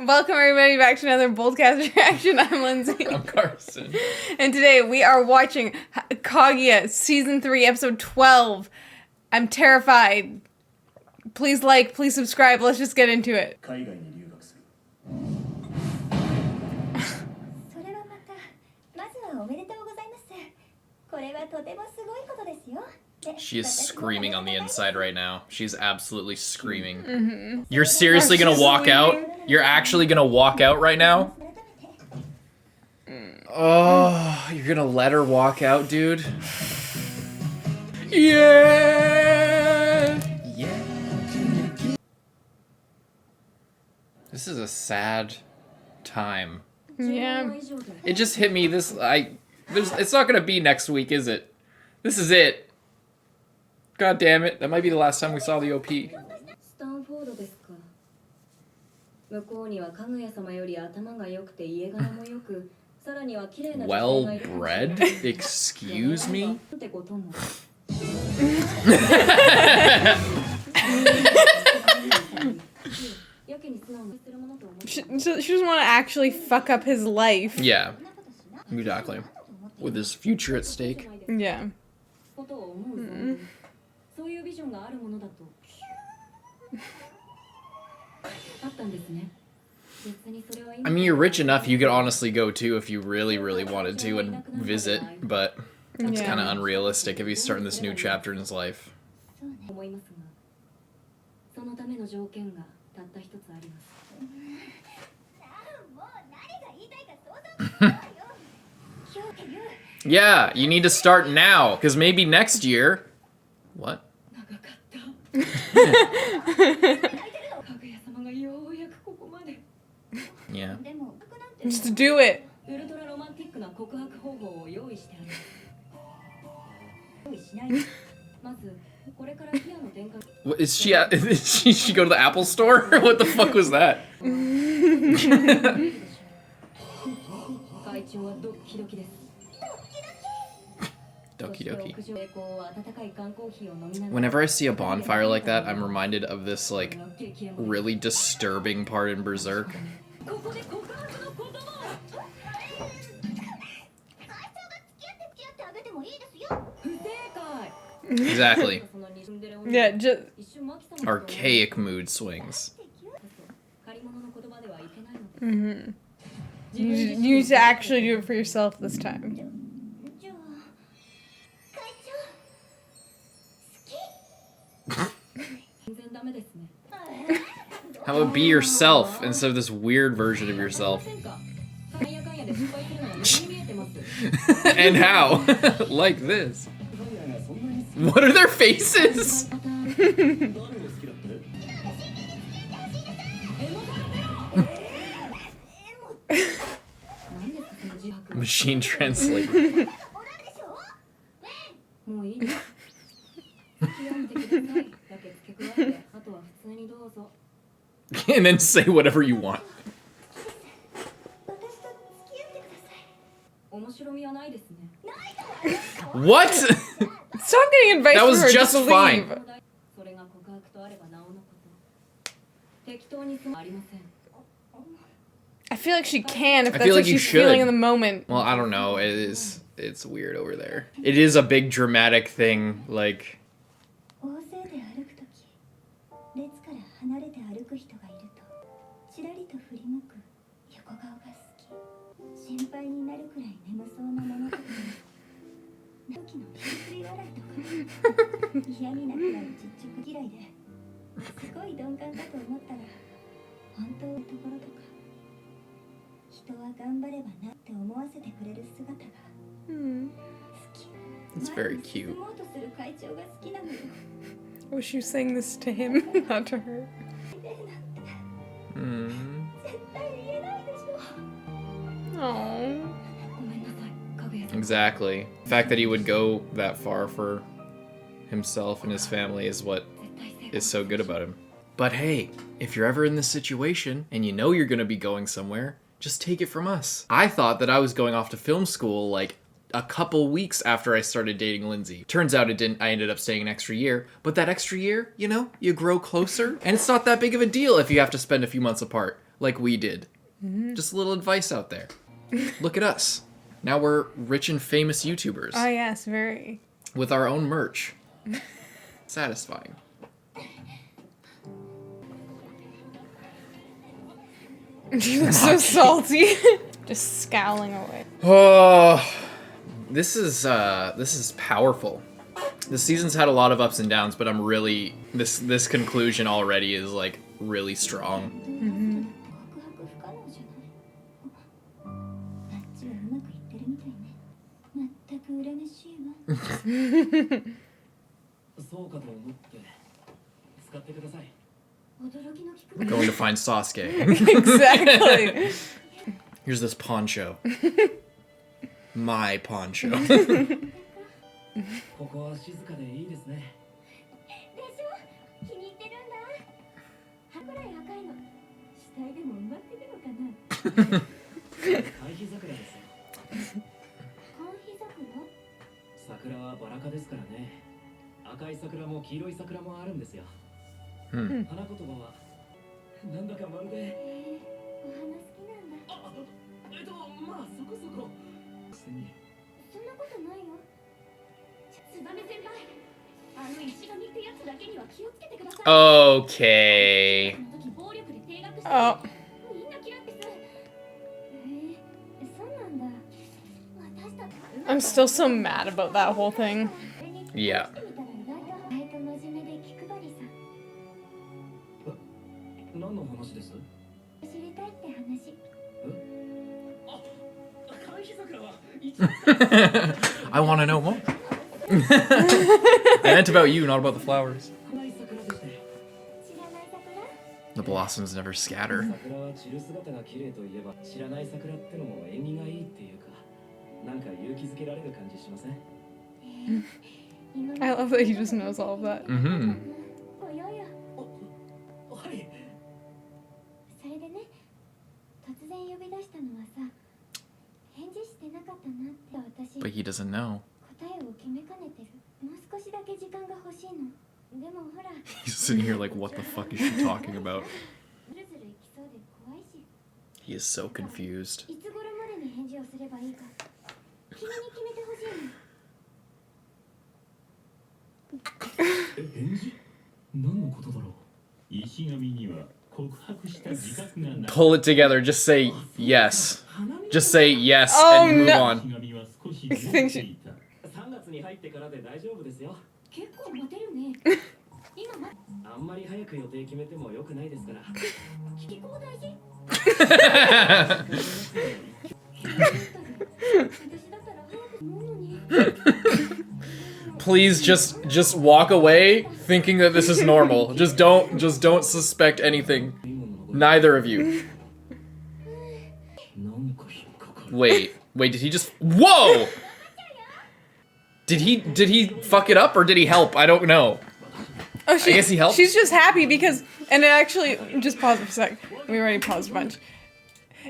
Welcome everybody back to another Boldcast reaction. I'm Lindsay. I'm Carson. And today we are watching Kaguya Season 3, Episode 12. I'm terrified. Please like, please subscribe. Let's just get into it. She is screaming on the inside right now. She's absolutely screaming. Mm-hmm. You're seriously gonna walk out? You're actually gonna walk out right now? Oh, you're gonna let her walk out, dude? Yeah! Yeah. This is a sad time. Yeah. It just hit me it's not gonna be next week, is it? This is it. God damn it. That might be the last time we saw the OP. Well bred? Excuse me? She doesn't want to actually fuck up his life. Yeah. Exactly. With his future at stake. Yeah. I mean, you're rich enough, you could honestly go too if you really, really wanted to and visit, but it's kind of unrealistic if he's starting this new chapter in his life. Yeah, you need to start now, because maybe next year... What? Yeah. Just do it. What, is she at? Did she go to the Apple store? What the fuck was that? Doki doki. Whenever I see a bonfire like that, I'm reminded of this, like, really disturbing part in Berserk. Exactly. Yeah, just... Archaic mood swings. Mm-hmm. You need to actually do it for yourself this time. How about be yourself instead of this weird version of yourself? And how? Like this. What are their faces? Machine translator. And then say whatever you want. What? Stop getting advice. That was from her just to fine. Leave. I feel like she can if that's what she's feeling in the moment. Well, I don't know. It's weird over there. It is a big dramatic thing, like... It's very cute. I wish you sang this to him, not to her. Mm. Aww. Exactly. The fact that he would go that far for himself and his family is what is so good about him. But hey, if you're ever in this situation and you know you're gonna be going somewhere, just take it from us. I thought that I was going off to film school like a couple weeks after I started dating Lindsay. Turns out it didn't. I ended up staying an extra year. But that extra year, you know, you grow closer. And it's not that big of a deal if you have to spend a few months apart. like we did. Just a little advice out there. Look at us. Now we're rich and famous YouTubers. Oh, yes, very. With our own merch. Satisfying. You look so salty. Just scowling away. Oh, this is powerful. The season's had a lot of ups and downs, but I'm really this conclusion already is like really strong. Going to find Sasuke. Exactly. Here's this poncho. My poncho. Okay. Oh. I'm still so mad about that whole thing. Yeah. I want to know more. I meant about you, not about the flowers. The blossoms never scatter. I love that he just knows all of that. Mm-hmm. But he doesn't know. He's sitting here like, what the fuck is she talking about? He is so confused. Pull it together. Just say yes. Just say yes and move on. I think she... Please just walk away thinking that this is normal. Just don't suspect anything. Neither of you. Wait, did he just... Whoa! Did he fuck it up or did he help? I don't know. Oh, I guess he helped. She's just happy because, and it actually, just pause for a sec. We already paused a bunch.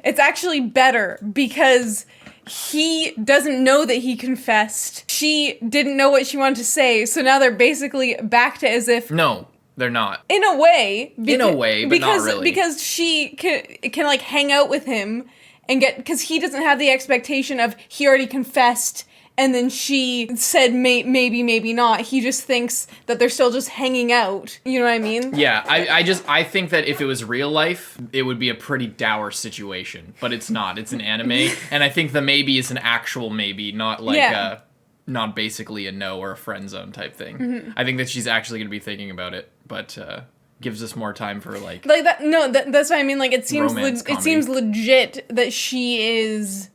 It's actually better because he doesn't know that he confessed. She didn't know what she wanted to say, so now they're basically back to as if... No, they're not. In a way. In a way, but not really. Because she can like hang out with him and get, because he doesn't have the expectation of he already confessed and then she said maybe not. He just thinks that they're still just hanging out. You know what I mean? Yeah, I think that if it was real life, it would be a pretty dour situation. But it's not. It's an anime. And I think the maybe is an actual maybe, not like not basically a no or a friend zone type thing. Mm-hmm. I think that she's actually going to be thinking about it, but gives us more time for like that. No, that's what I mean. Like it seems it seems legit that she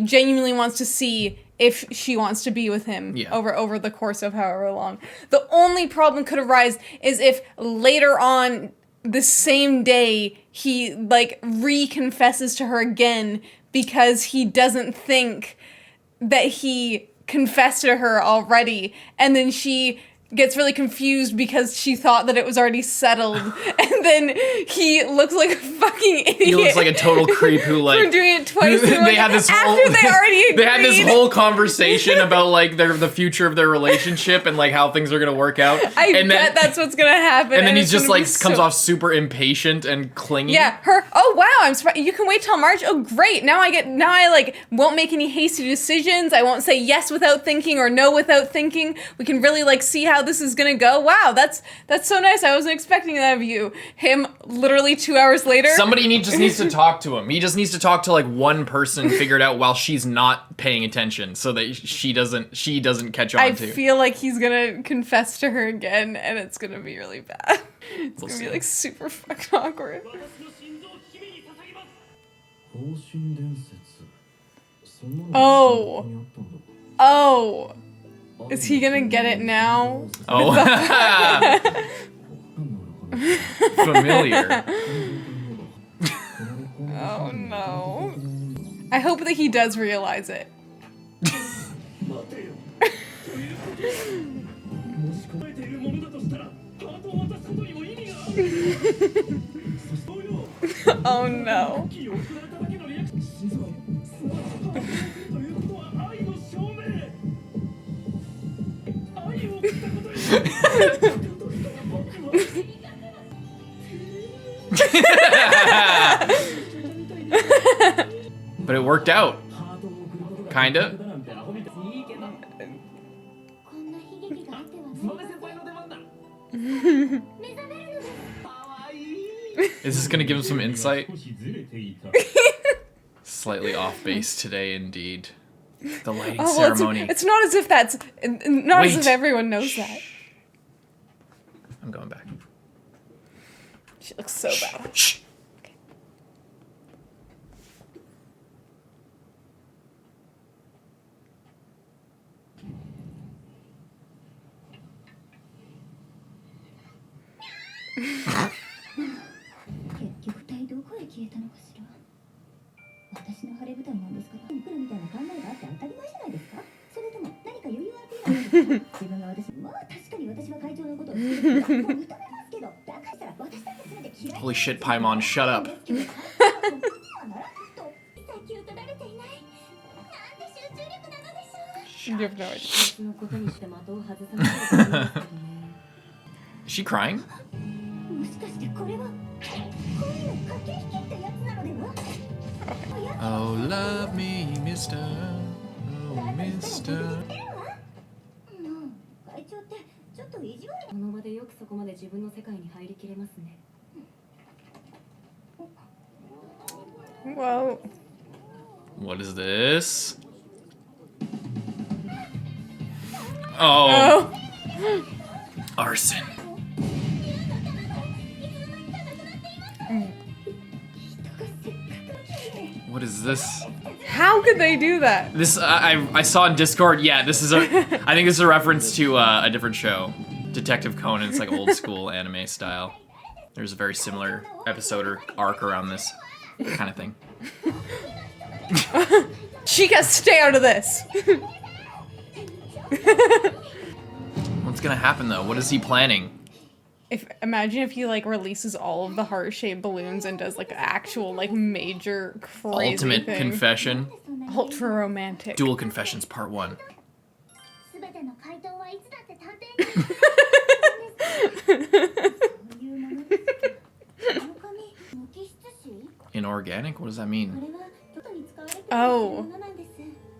genuinely wants to see if she wants to be with him over the course of however long. The only problem could arise is if later on the same day he like reconfesses to her again because he doesn't think that he confessed to her already, and then she gets really confused because she thought that it was already settled, and then he looks like a fucking idiot. He looks like a total creep who like for doing it twice. they had this whole after they already agreed. They had this whole conversation about like the future of their relationship and like how things are gonna work out. I bet that's what's gonna happen. And then he's just like comes off super impatient and clingy. Yeah, oh wow, I'm surprised. You can wait till March. Oh great, now I like won't make any hasty decisions. I won't say yes without thinking or no without thinking. We can really like see how this is gonna go. Wow, that's so nice. I wasn't expecting that of you. Him literally 2 hours later. Somebody just needs to talk to him. He just needs to talk to like one person, figure it out while she's not paying attention, so that she doesn't catch on I to. feel like he's gonna confess to her again, and it's gonna be really bad. It's gonna be like super fucking awkward. Oh. Is he gonna get it now? Oh. Familiar. Oh no. I hope that he does realize it. Oh no. But it worked out. Kinda. Is this gonna give him some insight? Slightly off base today, indeed. The lighting ceremony. It's not as if as if everyone knows that. I'm going back. She looks so bad. Shh. Holy shit, Paimon, shut up. You have no idea. Is she crying? Oh, love me, mister. Oh, mister. Whoa. What is this? Oh. Arson. What is this? How could they do that? This I saw in Discord. Yeah, this is I think this is a reference to a different show, Detective Conan. It's like old school anime style. There's a very similar episode or arc around this kind of thing. Chica, stay out of this. What's gonna happen though? What is he planning? Imagine if he like releases all of the heart-shaped balloons and does like actual like major crazy Ultimate thing. confession. Ultra romantic. Dual Confessions Part 1. Inorganic? What does that mean? Oh.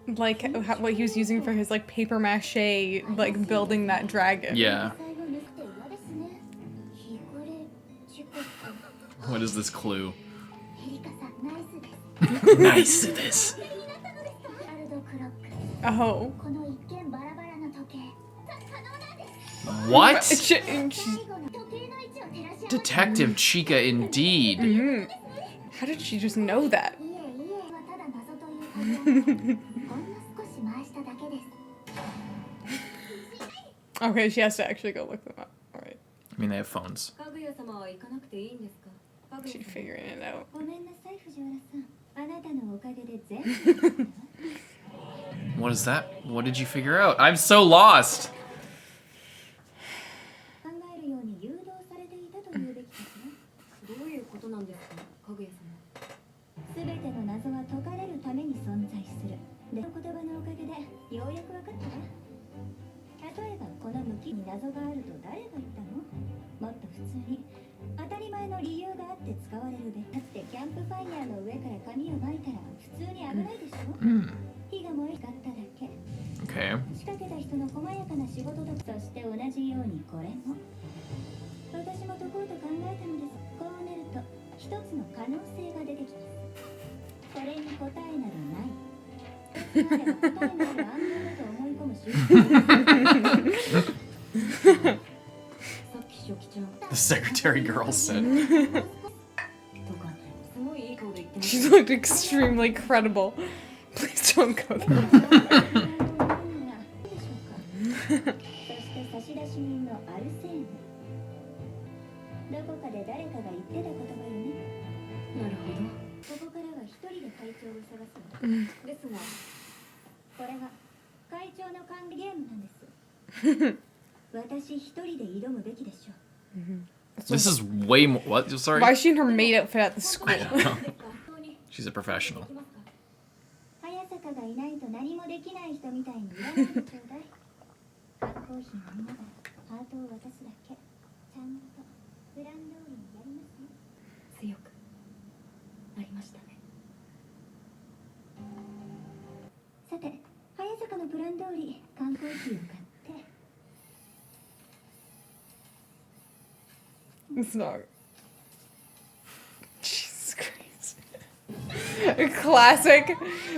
Like what he was using for his like paper mache, like building that dragon. Yeah. What is this clue? Nice to this. Oh. What? Detective Chica indeed. Mm-hmm. How did she just know that? Okay, she has to actually go look them up. Alright. I mean, they have phones. She's figuring it out. What is that? What did you figure out? I'm so lost. Okay. The secretary girl said. She looked extremely credible. Please don't go there. This is way more. What? Sorry. Why is she in her maid outfit at the school? I don't know. She's a professional. It's not. Jesus Christ. Classic.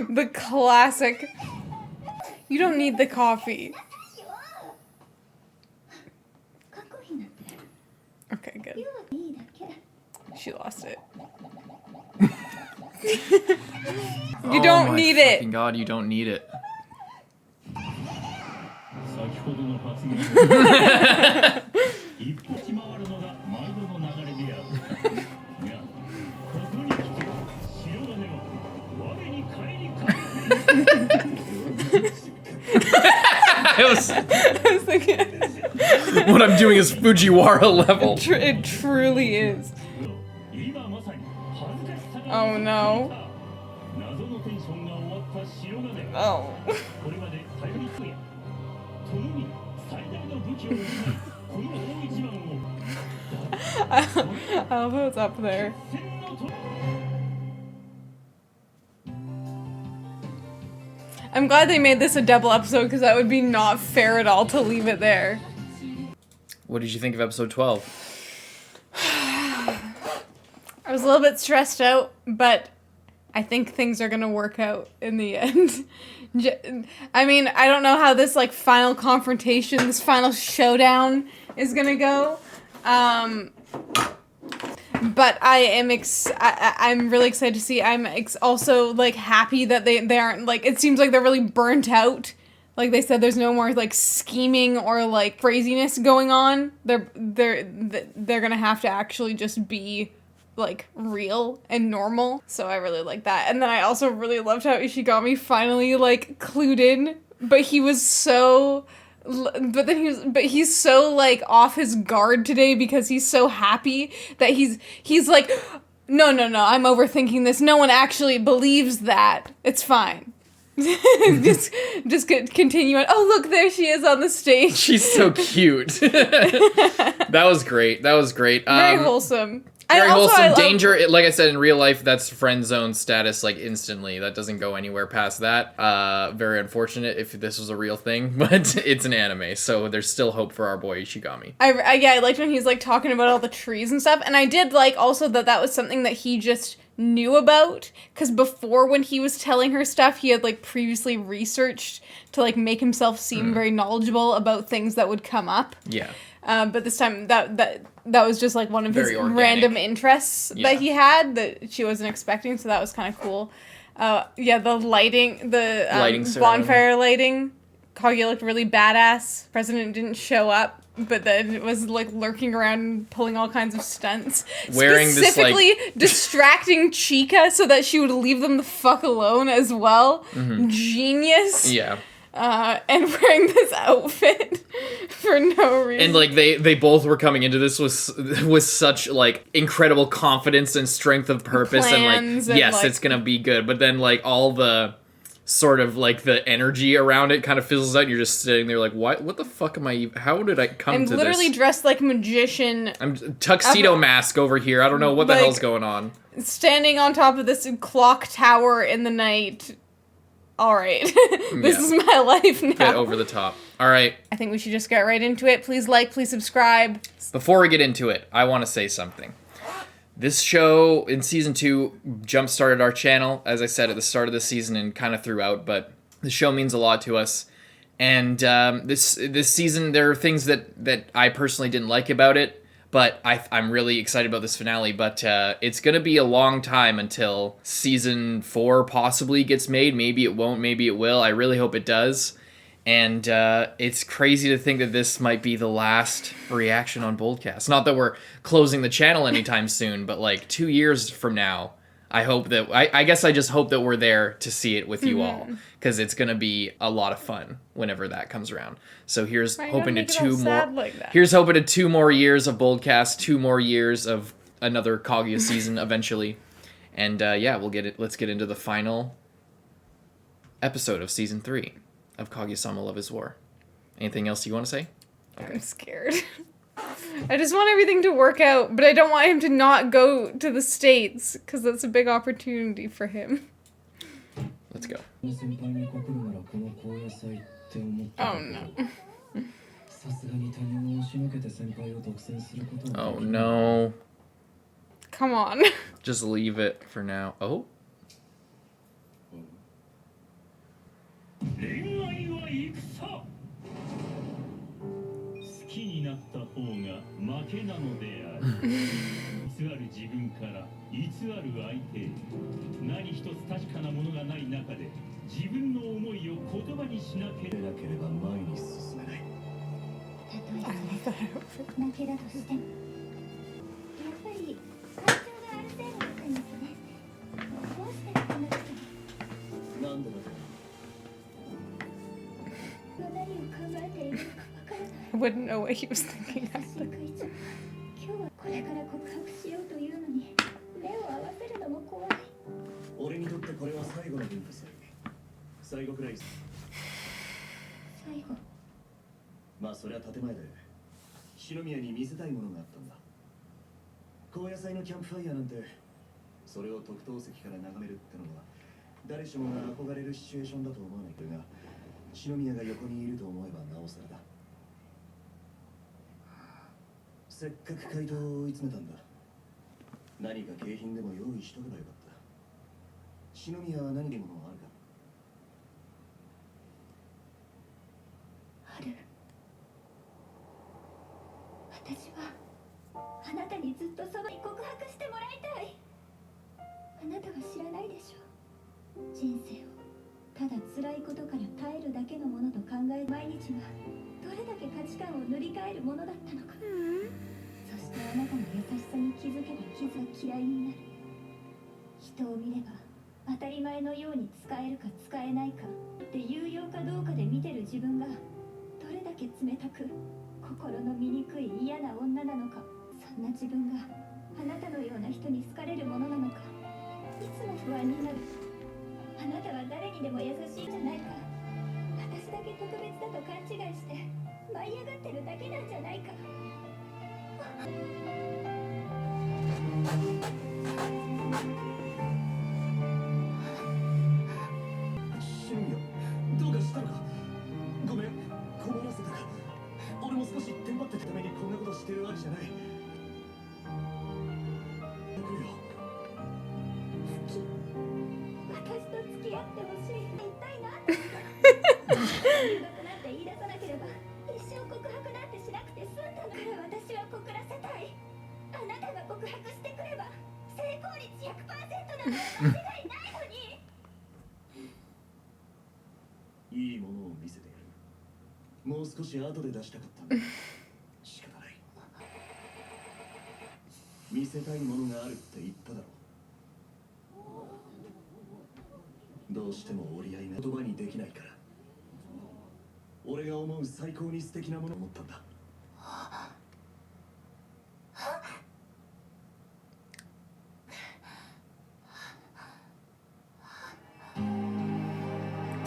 The classic. You don't need the coffee. Okay, good. She lost it. You don't need it. Oh my God, you don't need it. I was thinking. What I'm doing is Fujiwara level. It truly is. Oh no. Oh. I love what's up there. I'm glad they made this a double episode because that would be not fair at all to leave it there. What did you think of episode 12? I was a little bit stressed out, but I think things are gonna work out in the end. I mean, I don't know how this like final confrontation, this final showdown is gonna go. But I am I'm really excited to see. I'm also like happy that they aren't like, it seems like they're really burnt out. Like they said, there's no more like scheming or like craziness going on. They're gonna have to actually just be like real and normal. So I really like that. And then I also really loved how Ishigami finally like clued in, but he's so like off his guard today because he's so happy that he's like, no, I'm overthinking this. No one actually believes that. It's fine. just continue on. Oh, look, there she is on the stage. She's so cute. That was great. Very wholesome. Very wholesome. Danger, like I said, in real life, that's friend zone status, like, instantly. That doesn't go anywhere past that. Very unfortunate if this was a real thing, but it's an anime, so there's still hope for our boy Ishigami. I liked when he's, like, talking about all the trees and stuff, and I did like also that was something that he just knew about, because before when he was telling her stuff, he had, like, previously researched to, like, make himself seem very knowledgeable about things that would come up. Yeah. But this time, that was just, like, one of his random interests that he had that she wasn't expecting, so that was kind of cool. The lighting, bonfire lighting, Kaguya looked really badass. President didn't show up, but then it was, like, lurking around and pulling all kinds of stunts. Wearing specifically this, like... distracting Chika so that she would leave them the fuck alone as well. Mm-hmm. Genius. Yeah. and wearing this outfit for no reason. And like they both were coming into this with such like incredible confidence and strength of purpose and like yes, it's gonna be good. But then like all the sort of like the energy around it kind of fizzles out. And you're just sitting there like, what the fuck am I? How did I come to this? I'm literally dressed like a magician. I'm tuxedo mask over here. I don't know what the hell's going on. Standing on top of this clock tower in the night. All right, this is my life now. Bit over the top. All right. I think we should just get right into it. Please like, please subscribe. Before we get into it, I want to say something. This show in season 2 jump-started our channel, as I said at the start of the season and kind of throughout, but the show means a lot to us. And this season, there are things that I personally didn't like about it, but I'm really excited about this finale. But it's going to be a long time until season 4 possibly gets made. Maybe it won't, maybe it will. I really hope it does. And it's crazy to think that this might be the last reaction on Boldcast. Not that we're closing the channel anytime soon, but like 2 years from now, I hope that I guess I just hope that we're there to see it with you all, because it's gonna be a lot of fun whenever that comes around. So here's hoping to 2 more. Here's hoping to 2 more years of Boldcast, 2 more years of another Kaguya season eventually, and yeah, we'll get it. Let's get into the final episode of season 3 of Kaguya-sama Love is War. Anything else you want to say? Okay. I'm scared. I just want everything to work out, but I don't want him to not go to the States, because that's a big opportunity for him. Let's go. Oh no. Oh no. Come on. Just leave it for now. Oh? I wouldn't know what he was thinking of.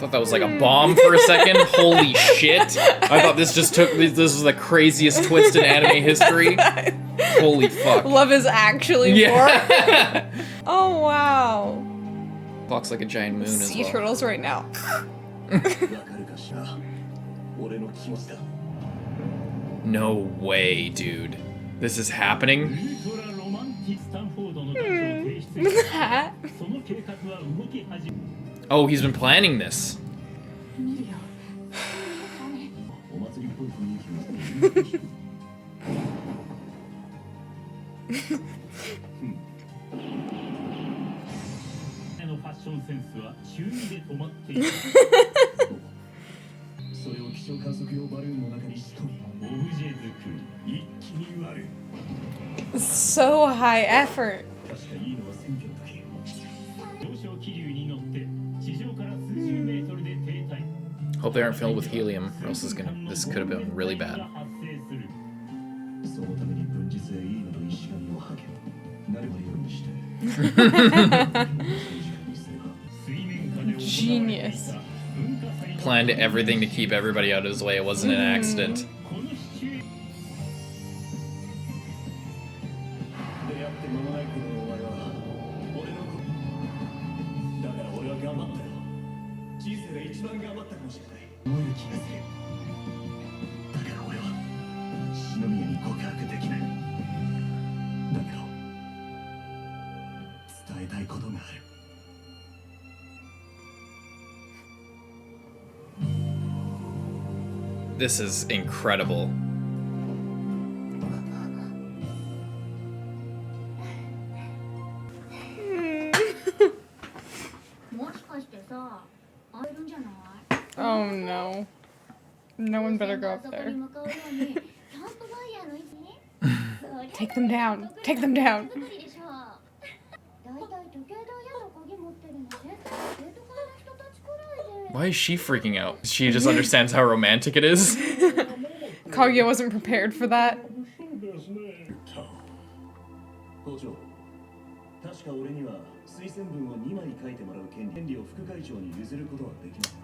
I thought that was like a bomb for a second. Holy shit. I thought this was the craziest twist in anime history. Holy fuck. Love is actually war. Oh, wow. Clock's like a giant moon as well. Sea turtles right now. No way, dude. This is happening? Oh, he's been planning this. So high effort. Hope they aren't filled with helium, or else this could have been really bad. Genius. Planned everything to keep everybody out of his way. It wasn't an accident. This is incredible. Oh no. No one better go up there. Take them down. Take them down. Why is she freaking out? She just understands how romantic it is. Kaguya wasn't prepared for that.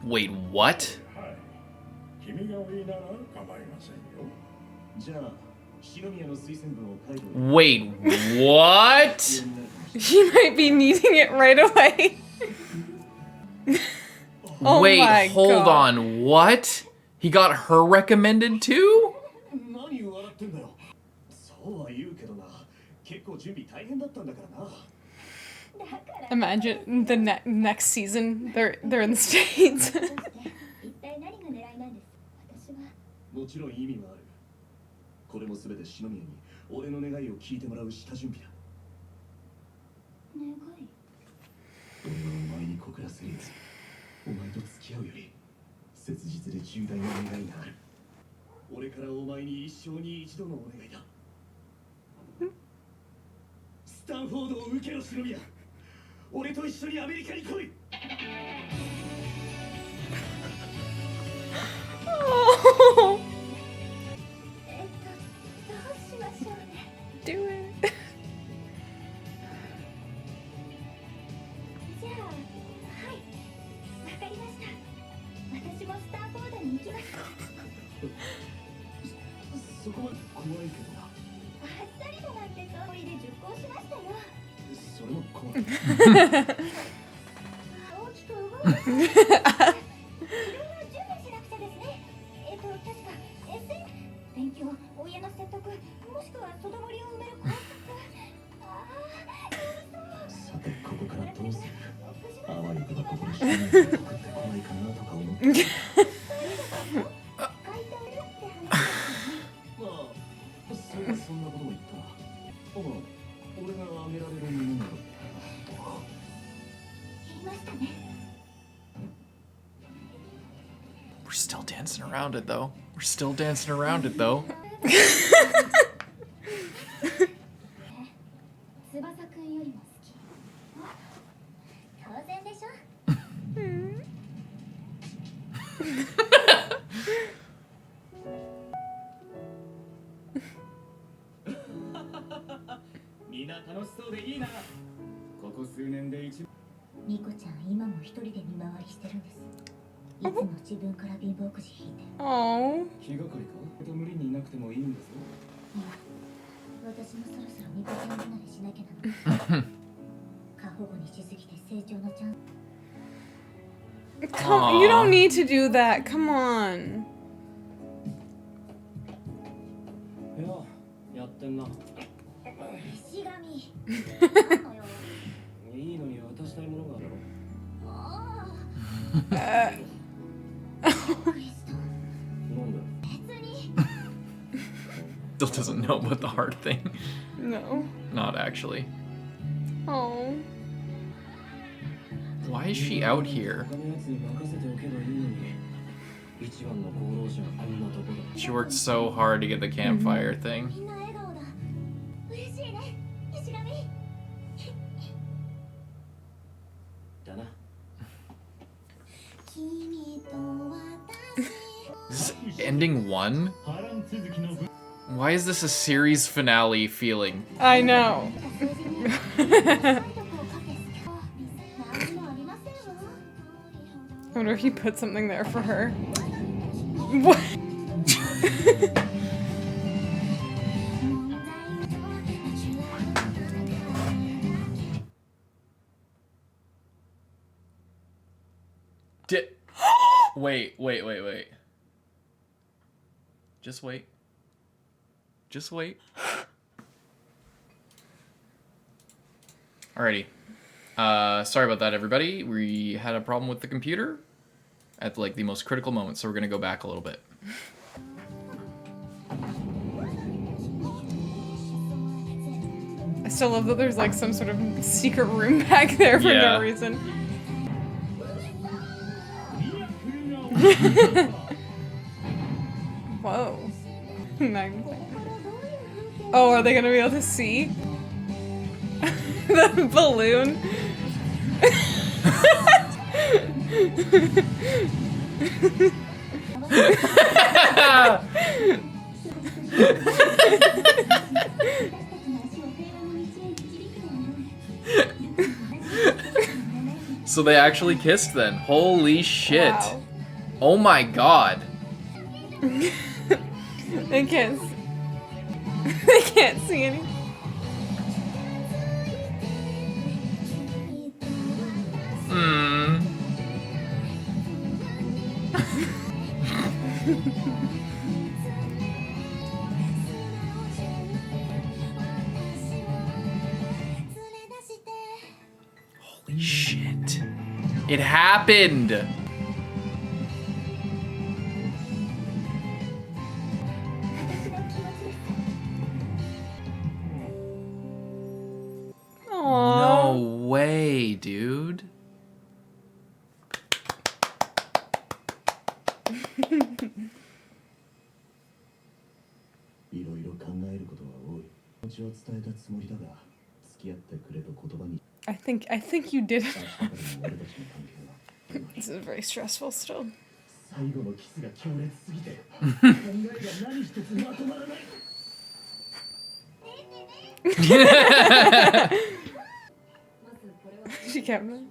Wait, what? Wait, what? She might be needing it right away. Oh wait, my hold God. on, what? He got her recommended too? Imagine the next season, they're in the States. Oh. Do it. We're still dancing around it though. We're still dancing around it though. Oh. Come, you don't need to do that. Come on. Still doesn't know about the heart thing. No. Not actually. Oh. Why is she out here? She worked so hard to get the campfire thing. Is this ending one? Why is this a series finale feeling? I know. I wonder if he put something there for her. What? Wait. Just wait. Just wait. Alrighty. Sorry about that, everybody. We had a problem with the computer at like the most critical moment, so we're gonna go back a little bit. I still love that there's like some sort of secret room back there for no reason. Whoa. Oh, are they gonna be able to see? The balloon? So they actually kissed then. Holy shit. Wow. Oh my god. They can't. They can't see any. Holy shit. It happened. Aww. No way, dude. I think you did it. This is very stressful still. She kept it.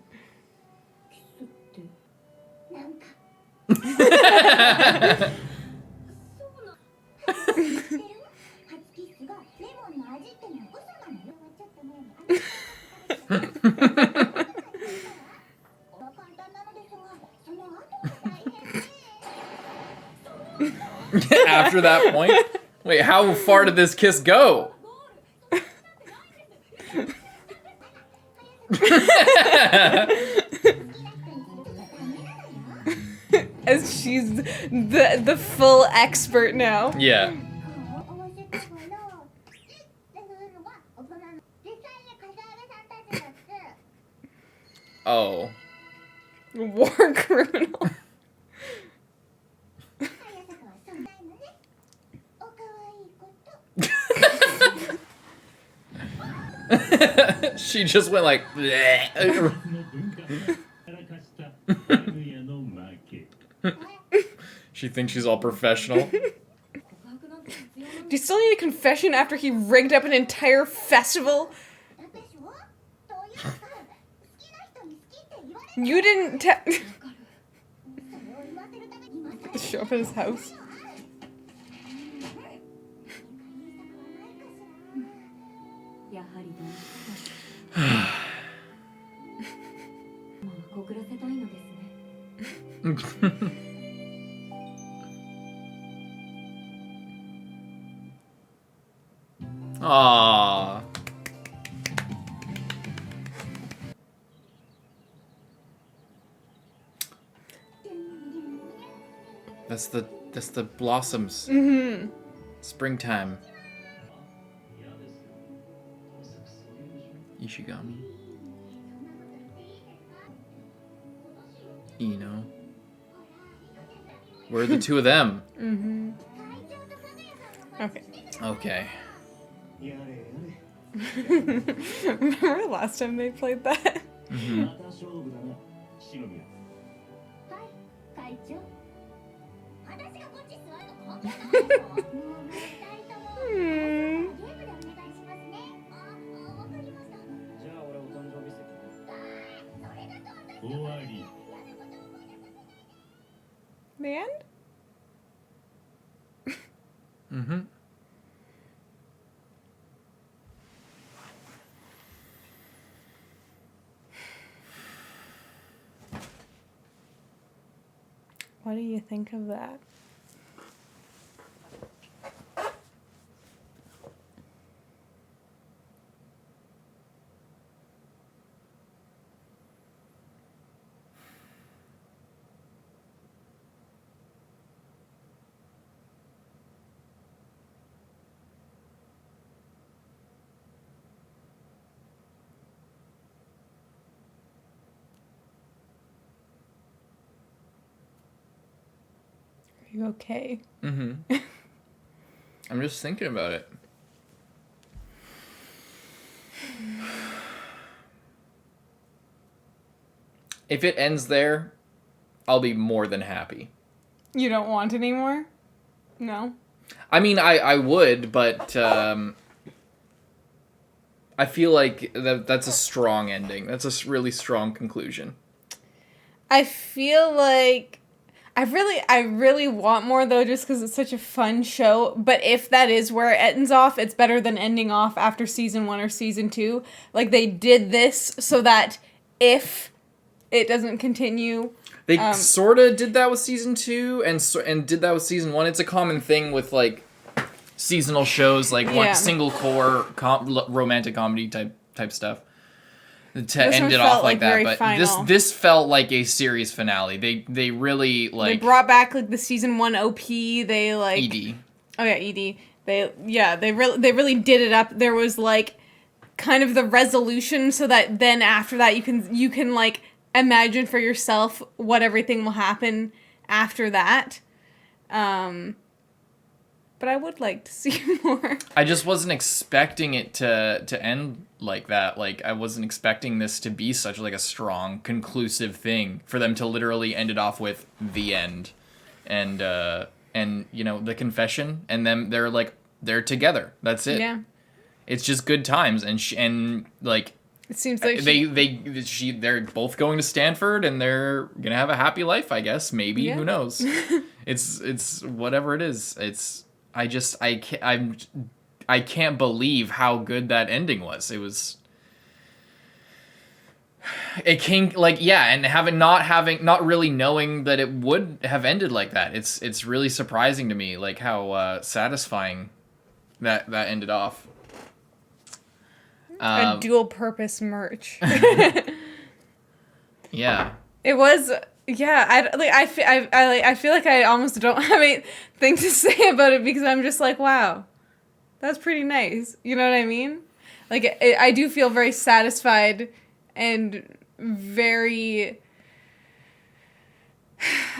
After that point? Wait, how far did this kiss go? As she's the full expert now. Yeah. Oh. War criminal. She just went like She thinks she's all professional. Do you still need a confession after he rigged up an entire festival You didn't show up at his house. Aww. That's the blossoms. Mm-hmm. Springtime. Ishigami. Ino. Where are the two of them? Mm-hmm. Okay. Okay. Remember last time they played that? Mm-hmm. The end? Mm-hmm. What do you think of that? Are you okay? Mm-hmm. I'm just thinking about it. If it ends there, I'll be more than happy. You don't want any more? No? I mean, I would, but I feel like that's a strong ending. That's a really strong conclusion. I feel like I really want more though, just because it's such a fun show. But if that is where it ends off, it's better than ending off after season 1 or season 2. Like they did this so that if it doesn't continue, they sort of did that with season 2 and did that with season 1. It's a common thing with like seasonal shows, like one single core romantic comedy type stuff. To end it off like that, but final. This felt like a series finale. They really like they brought back like the season 1 OP. They like ED. Oh yeah, ED. They really did it up. There was like kind of the resolution, so that then after that you can like imagine for yourself what everything will happen after that. But I would like to see more. I just wasn't expecting it to end like that. Like, I wasn't expecting this to be such like a strong, conclusive thing for them to literally end it off with the end. And you know, the confession, and then they're together. That's it. Yeah. It's just good times, and like it seems like they're both going to Stanford, and they're gonna have a happy life, I guess. Maybe, who knows? It's whatever it is. I can't believe how good that ending was. It came like, yeah, and not really knowing that it would have ended like that. It's really surprising to me, like how satisfying that ended off. A dual purpose merch. Yeah. It was. Yeah, I feel like I almost don't have anything to say about it, because I'm just like, wow, that's pretty nice. You know what I mean? Like, I do feel very satisfied and very.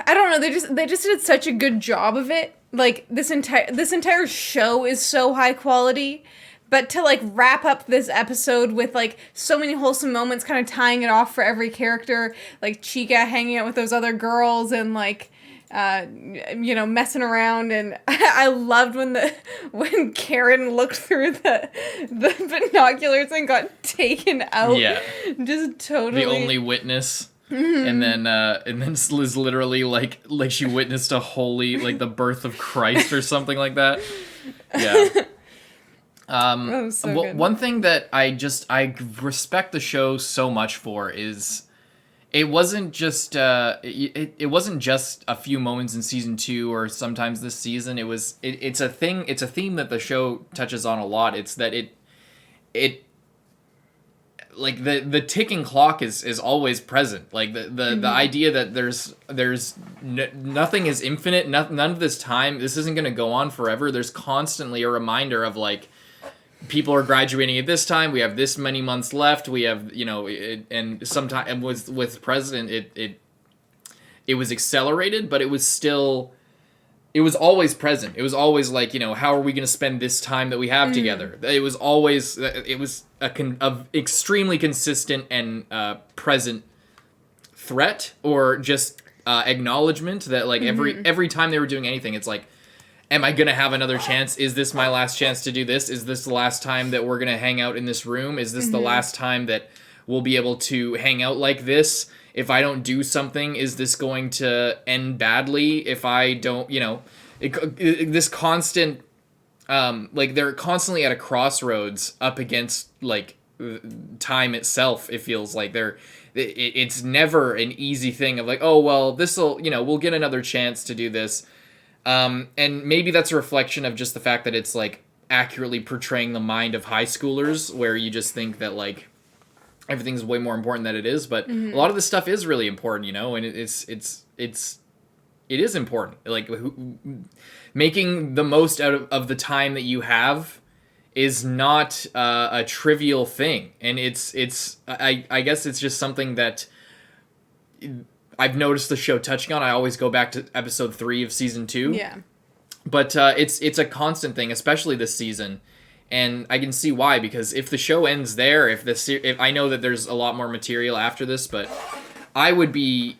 I don't know. They just did such a good job of it. Like this entire show is so high quality. But to, like, wrap up this episode with, like, so many wholesome moments, kind of tying it off for every character, like Chica hanging out with those other girls and, like, you know, messing around. And I loved when Karen looked through the binoculars and got taken out. Yeah. Just totally. The only witness. And then Liz literally like she witnessed a holy, like the birth of Christ or something like that. Yeah. That was so good. One thing that I respect the show so much for is it wasn't just it wasn't just a few moments in season 2 or sometimes this season. It's a theme that the show touches on a lot. It's that it like the ticking clock is always present. Like the idea that there's nothing is infinite. None of this time. This isn't going to go on forever. There's constantly a reminder of like, people are graduating at this time. We have this many months left. We have, and sometimes, and with President, it was accelerated, but it was always present. It was always like, how are we going to spend this time that we have together? It was always, it was a extremely consistent and present threat, or just acknowledgement that like every time they were doing anything, it's like, am I going to have another chance? Is this my last chance to do this? Is this the last time that we're going to hang out in this room? Is this the last time that we'll be able to hang out like this? If I don't do something, is this going to end badly? If I don't, this constant, like they're constantly at a crossroads up against like time itself. It feels like it's never an easy thing of like, oh, well, this'll, we'll get another chance to do this. And maybe that's a reflection of just the fact that it's like accurately portraying the mind of high schoolers, where you just think that like everything's way more important than it is. But a lot of this stuff is really important, and it is important. Like making the most out of the time that you have is not a trivial thing. And I guess it's just something that I've noticed the show touching on. I always go back to episode 3 of season 2. Yeah. But it's a constant thing, especially this season. And I can see why, because if the show ends there, if I know that there's a lot more material after this, but I would be,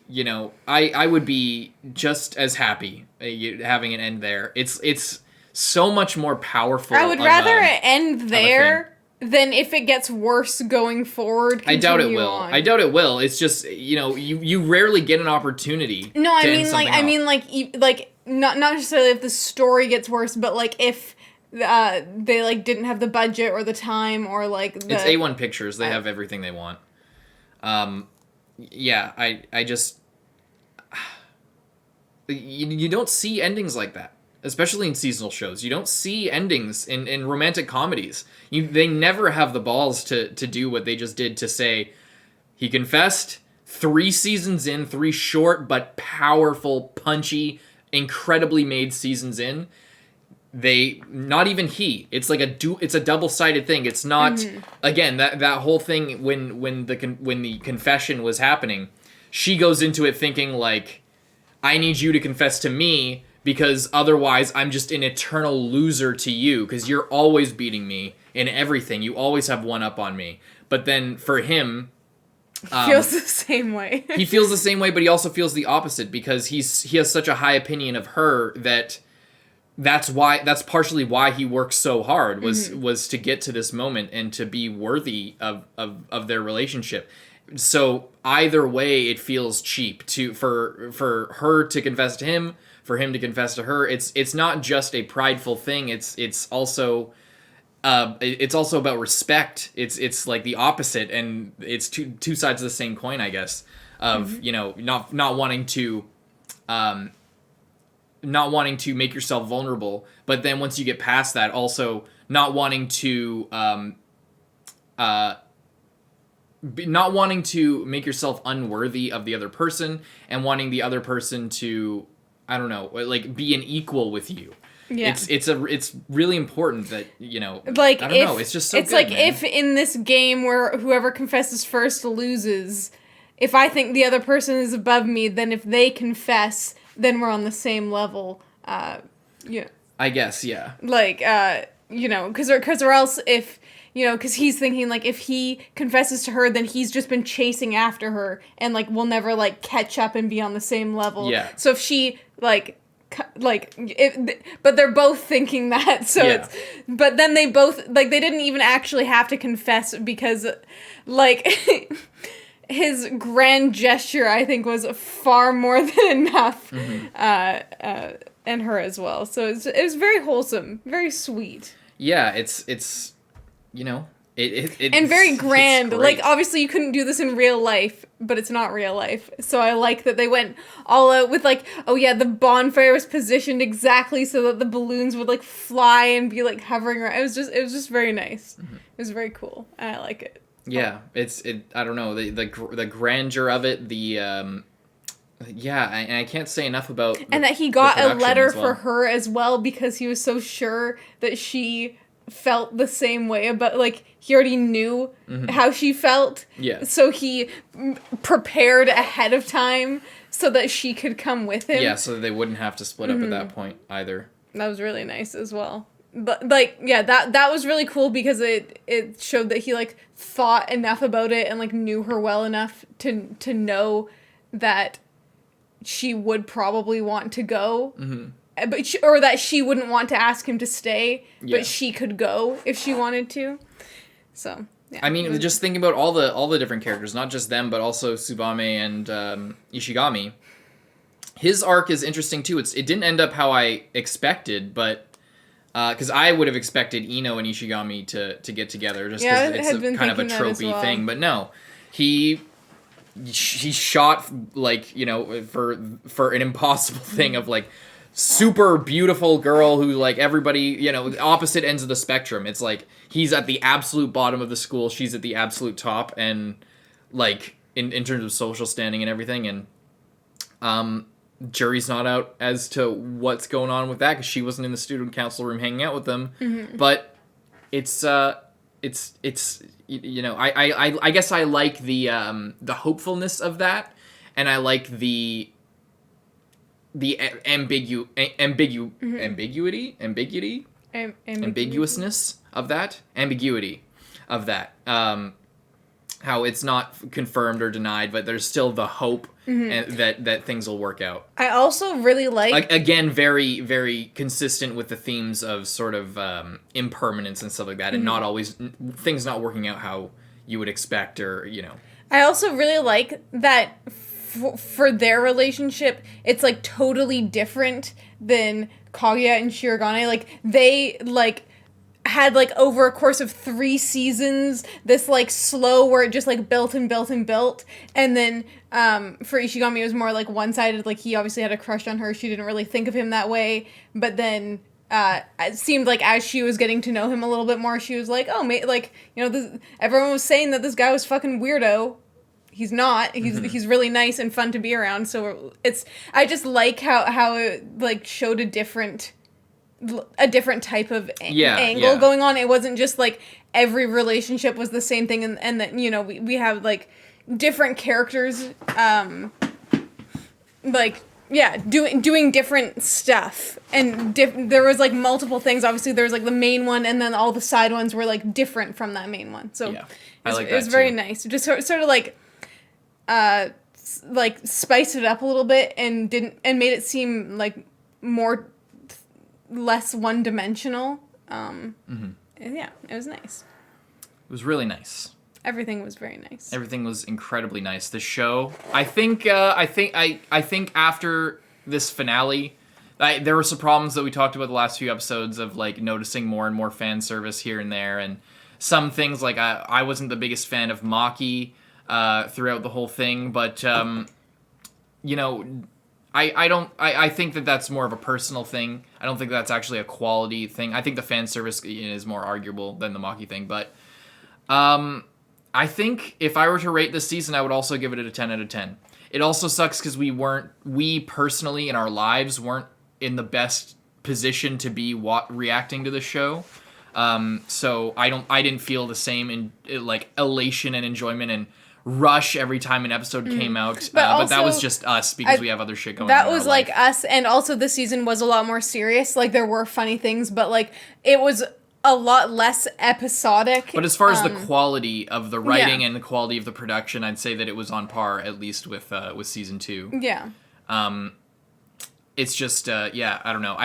I would be just as happy having it end there. It's so much more powerful. I would rather it end there than if it gets worse going forward. I doubt it will. It's just, you rarely get an opportunity. No, I mean not necessarily if the story gets worse, but like if they like didn't have the budget or the time, or like it's A1 Pictures. They have everything they want. Yeah, I just you don't see endings like that. Especially in seasonal shows. You don't see endings in romantic comedies. They never have the balls to do what they just did, to say, he confessed, 3 seasons in, 3 short but powerful, punchy, incredibly made seasons in. Not even he. It's like it's a double-sided thing. It's not, again, that whole thing when the confession was happening, she goes into it thinking like, I need you to confess to me, because otherwise I'm just an eternal loser to you, because you're always beating me in everything. You always have one up on me. But then for him, feels the same way. He feels the same way, but he also feels the opposite, because he has such a high opinion of her that's partially why he works so hard, was to get to this moment and to be worthy of their relationship. So either way, it feels cheap for her to confess to him, for him to confess to her. It's not just a prideful thing. It's also about respect. It's like the opposite, and it's two sides of the same coin, I guess. Of not wanting to make yourself vulnerable, but then once you get past that, also not wanting to make yourself unworthy of the other person, and wanting the other person to, I don't know, like be an equal with you. Yeah. It's really important that, like, I don't know, it's just so it's good, like, man. if in this game where whoever confesses first loses, if I think the other person is above me, then if they confess, then we're on the same level. Yeah. I guess, yeah. Like, because or else if, because he's thinking, like, if he confesses to her, then he's just been chasing after her, and, like, we'll never, like, catch up and be on the same level. Yeah. So if she, but they're both thinking that, so but then they both, like, they didn't even actually have to confess, because, like, his grand gesture, I think, was far more than enough, and her as well. So it was very wholesome, very sweet. Yeah, it's you know, and very grand. Like, obviously you couldn't do this in real life, but it's not real life. So I like that they went all out with, like, oh yeah, the bonfire was positioned exactly so that the balloons would, like, fly and be, like, hovering around. It was just very nice. It was very cool. And I like it. Yeah, I don't know, the grandeur of it, and I can't say enough about and that he got a letter for her as well, because he was so sure that she felt the same way about, like, he already knew how she felt. Yeah. So he prepared ahead of time so that she could come with him. Yeah, so that they wouldn't have to split up at that point either. That was really nice as well. But, like, yeah, that was really cool because it showed that he, like, thought enough about it and, like, knew her well enough to know that she would probably want to go. But or that she wouldn't want to ask him to stay, but she could go if she wanted to. So, yeah. I mean, just thinking about all the different characters, not just them, but also Tsubame and Ishigami. His arc is interesting too. It didn't end up how I expected, but because I would have expected Ino and Ishigami to get together, just because it's kind of a tropey thing. But no, he shot, like, you know, for an impossible thing of, like, super beautiful girl who, like, everybody, you know, opposite ends of the spectrum. It's like he's at the absolute bottom of the school, she's at the absolute top, and, like, in terms of social standing and everything. And jury's not out as to what's going on with that, because she wasn't in the student council room hanging out with them. But it's you know, I guess I like the hopefulness of that, and I like the ambiguousness of that, how it's not confirmed or denied, but there's still the hope and that things will work out. I also really like again, very, very consistent with the themes of sort of impermanence and stuff like that, and not always things not working out how you would expect, or, you know. I also really like that for their relationship, it's, like, totally different than Kaguya and Shirogane. Like, they, like, had, like, over a course of 3 seasons, this, like, slow where it just, like, built and built and built. And then for Ishigami, it was more, like, one-sided. Like, he obviously had a crush on her. She didn't really think of him that way. But then it seemed like as she was getting to know him a little bit more, she was like, oh, like, you know, everyone was saying that this guy was fucking weirdo. He's not. He's really nice and fun to be around. So I just like how it, like, showed a different type of angle going on. It wasn't just, like, every relationship was the same thing, and that, you know, we have, like, different characters, like, yeah, doing different stuff, and there was, like, multiple things. Obviously, there was, like, the main one, and then all the side ones were, like, different from that main one. So yeah, it was very nice. Just sort of like spiced it up a little bit and made it seem like less one-dimensional. And yeah, it was nice. It was really nice. Everything was very nice. Everything was incredibly nice. The show, I think after this finale, there were some problems that we talked about the last few episodes of, like, noticing more and more fan service here and there, and some things, like, I wasn't the biggest fan of Maki throughout the whole thing, but you know, I think that that's more of a personal thing. I don't think that's actually a quality thing. I think the fan service is more arguable than the Maki thing, but I think if I were to rate this season, I would also give it a 10 out of 10. It also sucks because we personally in our lives weren't in the best position to be reacting to the show. So I didn't feel the same in, like, elation and enjoyment and rush every time an episode came out. But that was just us because we have other shit going on. That was, like, us, and also this season was a lot more serious. Like, there were funny things, but, like, it was a lot less episodic. But as far as the quality of the writing and the quality of the production, I'd say that it was on par, at least with season 2. Yeah. It's just I don't know.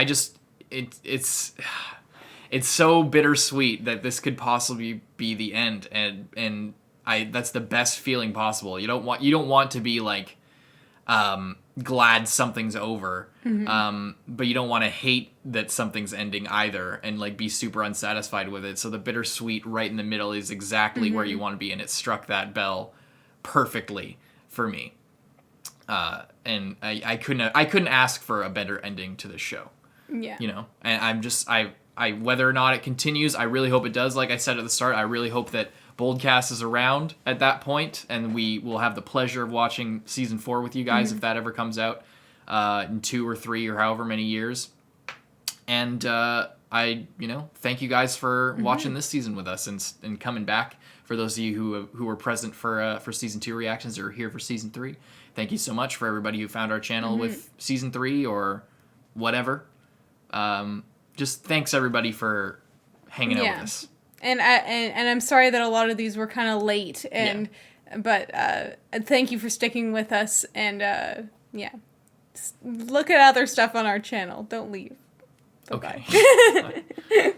It's so bittersweet that this could possibly be the end, and That's the best feeling possible. You don't want to be like glad something's over, but you don't want to hate that something's ending either, and like be super unsatisfied with it. So the bittersweet right in the middle is exactly where you want to be, and it struck that bell perfectly for me. And I couldn't ask for a better ending to this show. Yeah. You know, and I'm just I whether or not it continues, I really hope it does. Like I said at the start, I really hope that Boldcast is around at that point, and we will have the pleasure of watching season 4 with you guys if that ever comes out in 2 or 3 or however many years. And I thank you guys for watching this season with us and coming back. For those of you who were present for season 2 reactions or are here for season 3, thank you so much. For everybody who found our channel with season 3 or whatever, just thanks everybody for hanging out with us. And I'm sorry that a lot of these were kind of late, but thank you for sticking with us, and look at other stuff on our channel. Don't leave. Bye-bye. Okay.